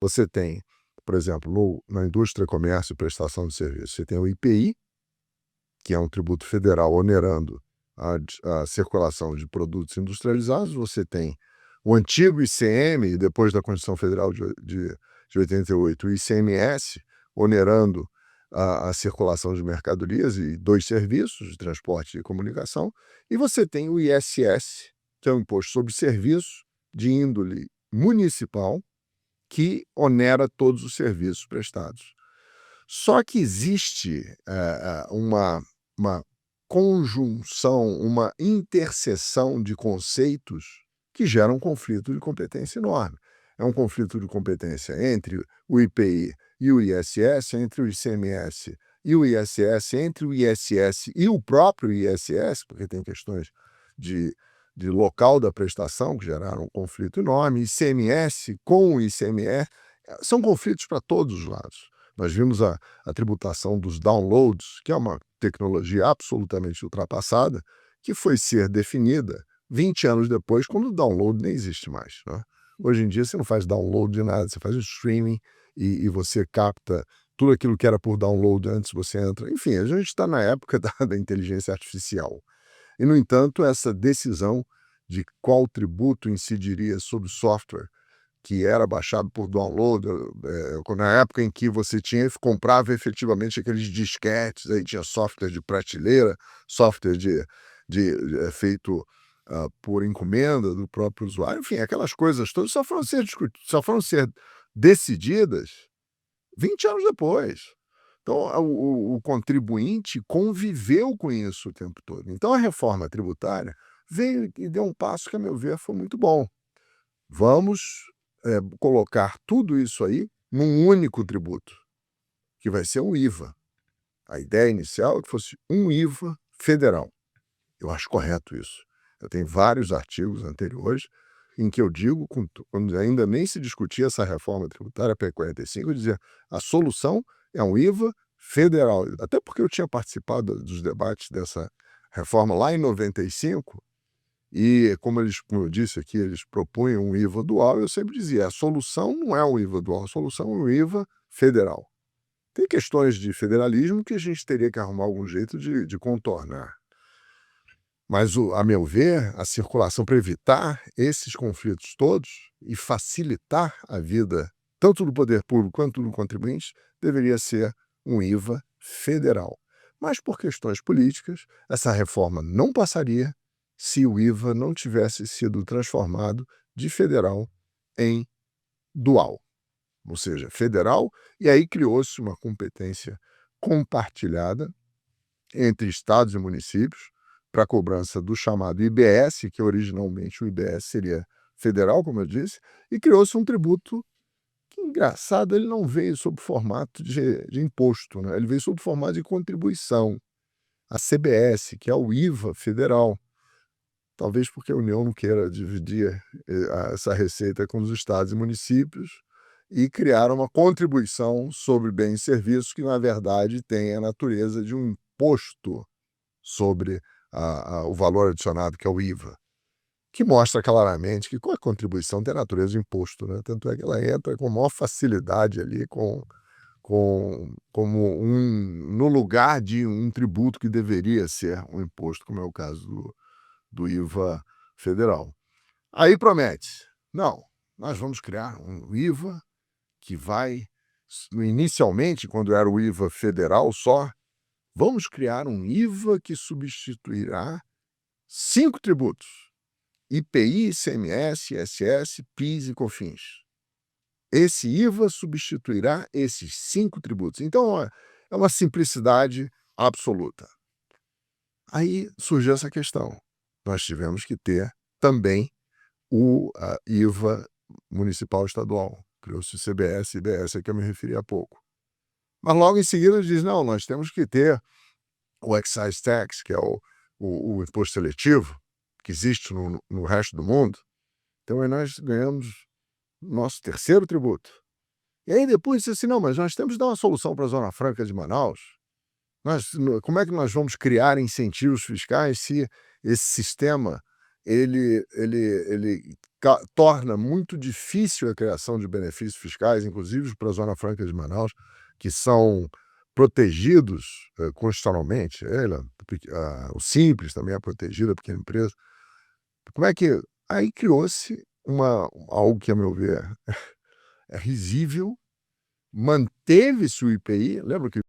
Você tem, por exemplo, na indústria, comércio e prestação de serviço, você tem o IPI, que é um tributo federal onerando a circulação de produtos industrializados. Você tem o antigo ICM, depois da Constituição Federal de 88, o ICMS, onerando a circulação de mercadorias e dois serviços, de transporte e comunicação. E você tem o ISS, que é o Imposto sobre Serviços, de índole municipal, que onera todos os serviços prestados. Só que existe uma conjunção, uma interseção de conceitos que gera um conflito de competência enorme. É um conflito de competência entre o IPI e o ISS, entre o ICMS e o ISS, entre o ISS e o próprio ISS, porque tem questões de local da prestação que geraram um conflito enorme, ICMS com o ICMS, são conflitos para todos os lados. Nós vimos a tributação dos downloads, que é uma tecnologia absolutamente ultrapassada, que foi ser definida 20 anos depois, quando o download nem existe mais, né? Hoje em dia você não faz download de nada, você faz o streaming e você capta tudo aquilo que era por download antes você entra. Enfim, a gente está na época da inteligência artificial. E, no entanto, essa decisão de qual tributo incidiria sobre o software que era baixado por download, na época em que você comprava efetivamente aqueles disquetes, aí tinha software de prateleira, software feito por encomenda do próprio usuário, enfim, aquelas coisas todas só foram ser decididas 20 anos depois. Então, o contribuinte conviveu com isso o tempo todo. Então, a reforma tributária veio e deu um passo que, a meu ver, foi muito bom. Vamos colocar tudo isso aí num único tributo, que vai ser o IVA. A ideia inicial é que fosse um IVA federal. Eu acho correto isso. Eu tenho vários artigos anteriores em que eu digo, quando ainda nem se discutia essa reforma tributária P45, eu dizia, a solução é um IVA federal. Até porque eu tinha participado dos debates dessa reforma lá em 95, e como eu disse aqui, eles propunham um IVA dual, eu sempre dizia, a solução não é um IVA dual, a solução é um IVA federal. Tem questões de federalismo que a gente teria que arrumar algum jeito de contornar. Mas, a meu ver, a circulação, para evitar esses conflitos todos e facilitar a vida tanto do poder público quanto do contribuinte, deveria ser um IVA federal. Mas, por questões políticas, essa reforma não passaria se o IVA não tivesse sido transformado de federal em dual, ou seja, federal, e aí criou-se uma competência compartilhada entre estados e municípios para a cobrança do chamado IBS, que originalmente o IBS seria federal, como eu disse, e criou-se um tributo que, engraçado, ele não veio sob formato de imposto, né? Ele veio sob formato de contribuição. A CBS, que é o IVA federal, talvez porque a União não queira dividir essa receita com os estados e municípios, e criaram uma contribuição sobre bens e serviços que, na verdade, tem a natureza de um imposto sobre o valor adicionado, que é o IVA, que mostra claramente que com a contribuição tem a natureza de imposto, né? Tanto é que ela entra com maior facilidade ali, no lugar de um tributo que deveria ser um imposto, como é o caso do IVA federal. Aí promete, não, nós vamos criar um IVA que vai, inicialmente, quando era o IVA federal só, vamos criar um IVA que substituirá 5 tributos: IPI, ICMS, ISS, PIS e COFINS. Esse IVA substituirá esses 5 tributos. Então, é uma simplicidade absoluta. Aí surgiu essa questão. Nós tivemos que ter também o IVA municipal estadual. Criou-se o CBS e IBS, a que eu me referi há pouco. Mas logo em seguida diz, não, nós temos que ter o excise tax, que é o imposto seletivo, que existe no resto do mundo. Então aí nós ganhamos nosso terceiro tributo. E aí depois disse assim, não, mas nós temos que dar uma solução para a Zona Franca de Manaus. Como é que nós vamos criar incentivos fiscais se esse sistema ele torna muito difícil a criação de benefícios fiscais, inclusive para a Zona Franca de Manaus, que são protegidos constitucionalmente. O Simples também é protegido, a pequena empresa. Como é que... Aí criou-se algo que, a meu ver, é risível, manteve-se o IPI, lembra que